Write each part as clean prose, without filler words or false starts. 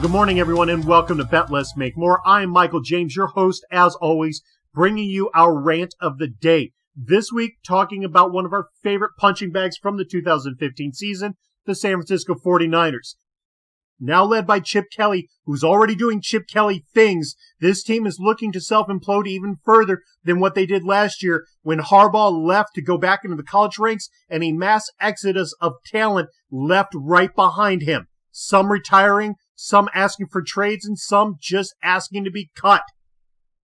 Good morning, everyone, and welcome to Bet Less Make More. I'm Michael James, your host, as always, bringing you our rant of the day. This week, talking about one of our favorite punching bags from the 2015 season, the San Francisco 49ers. Now led by Chip Kelly, who's already doing Chip Kelly things, this team is looking to self-implode even further than what they did last year when Harbaugh left to go back into the college ranks and a mass exodus of talent left right behind him. Some retiring, some asking for trades, and some just asking to be cut.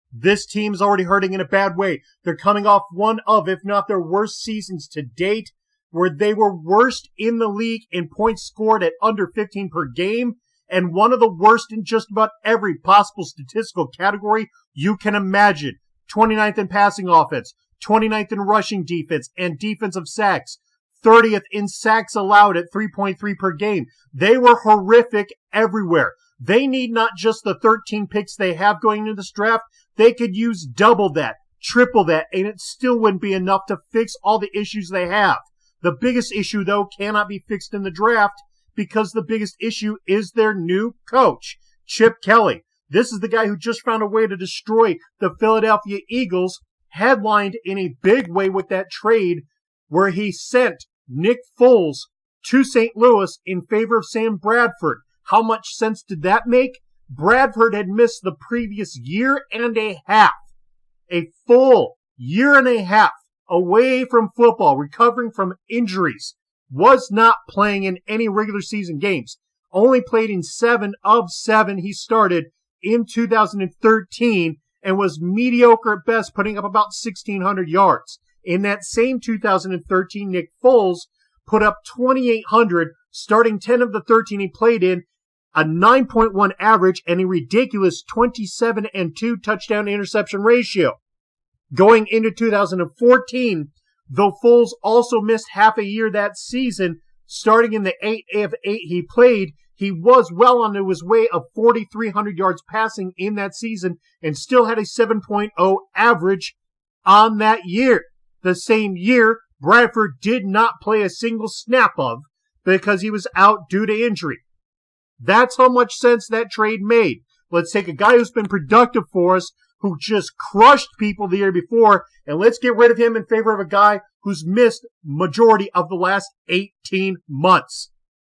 This team's already hurting in a bad way. They're coming off one of, if not their worst seasons to date, where they were worst in the league in points scored at under 15 per game, and one of the worst in just about every possible statistical category you can imagine. 29th in passing offense, 29th in rushing defense, and defensive sacks. 30th in sacks allowed at 3.3 per game. They were horrific everywhere. They need not just the 13 picks they have going into this draft. They could use double that, triple that, and it still wouldn't be enough to fix all the issues they have. The biggest issue, though, cannot be fixed in the draft because the biggest issue is their new coach, Chip Kelly. This is the guy who just found a way to destroy the Philadelphia Eagles, headlined in a big way with that trade where he sent Nick Foles to St. Louis in favor of Sam Bradford. How much sense did that make? Bradford had missed the previous year and a half. A full year and a half away from football, recovering from injuries. Was not playing in any regular season games. Only played in 7 of 7 he started in 2013 and was mediocre at best, putting up about 1,600 yards. In that same 2013, Nick Foles put up 2,800, starting 10 of the 13 he played in, a 9.1 average, and a ridiculous 27-2 touchdown interception ratio. Going into 2014, though Foles also missed half a year that season, starting in the 8 of 8 he played, he was well on his way of 4,300 yards passing in that season and still had a 7.0 average on that year. The same year, Bradford did not play a single snap of because he was out due to injury. That's how much sense that trade made. Let's take a guy who's been productive for us, who just crushed people the year before, and let's get rid of him in favor of a guy who's missed majority of the last 18 months.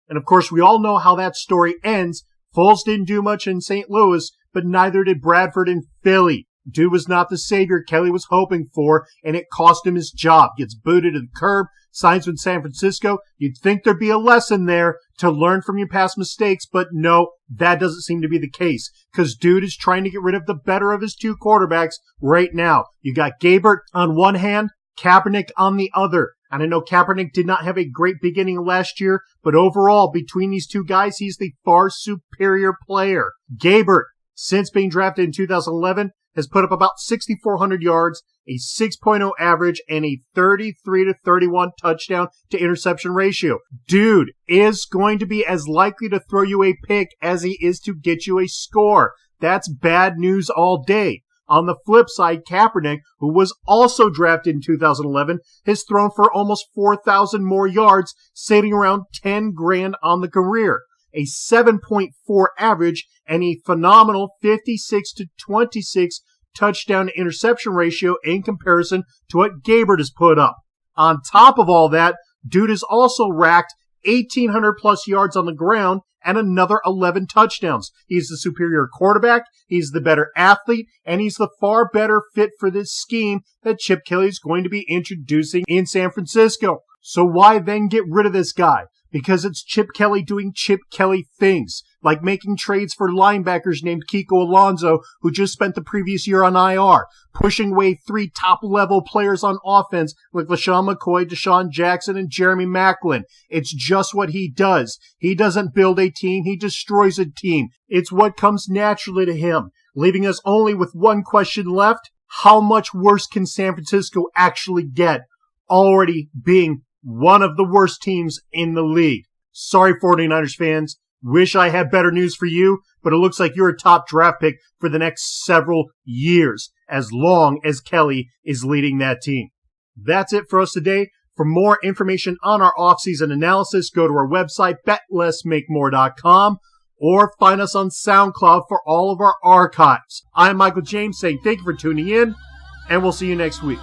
And of course, we all know how that story ends. Foles didn't do much in St. Louis, but neither did Bradford in Philly. Dude was not the savior Kelly was hoping for, and it cost him his job. Gets booted to the curb, signs with San Francisco. You'd think there'd be a lesson there to learn from your past mistakes, but no, that doesn't seem to be the case, because dude is trying to get rid of the better of his two quarterbacks right now. You got Gabbert on one hand, Kaepernick on the other. And I know Kaepernick did not have a great beginning last year, but overall, between these two guys, he's the far superior player. Gabbert, since being drafted in 2011, has put up about 6,400 yards, a 6.0 average, and a 33-31 touchdown to interception ratio. Dude is going to be as likely to throw you a pick as he is to get you a score. That's bad news all day. On the flip side, Kaepernick, who was also drafted in 2011, has thrown for almost 4,000 more yards, saving around 10 grand on the career. A 7.4 average, and a phenomenal 56-26 touchdown to interception ratio in comparison to what Gabbert has put up. On top of all that, dude has also racked 1,800 plus yards on the ground and another 11 touchdowns. He's the superior quarterback, he's the better athlete, and he's the far better fit for this scheme that Chip Kelly is going to be introducing in San Francisco. So why then get rid of this guy? Because it's Chip Kelly doing Chip Kelly things, like making trades for linebackers named Kiko Alonso, who just spent the previous year on IR, pushing away 3 top-level players on offense like LaShawn McCoy, Deshaun Jackson, and Jeremy Maclin. It's just what he does. He doesn't build a team, he destroys a team. It's what comes naturally to him, leaving us only with one question left. How much worse can San Francisco actually get, already being one of the worst teams in the league? Sorry, 49ers fans. Wish I had better news for you, but it looks like you're a top draft pick for the next several years, as long as Kelly is leading that team. That's it for us today. For more information on our offseason analysis, go to our website, betlessmakemore.com, or find us on SoundCloud for all of our archives. I'm Michael James saying thank you for tuning in, and we'll see you next week.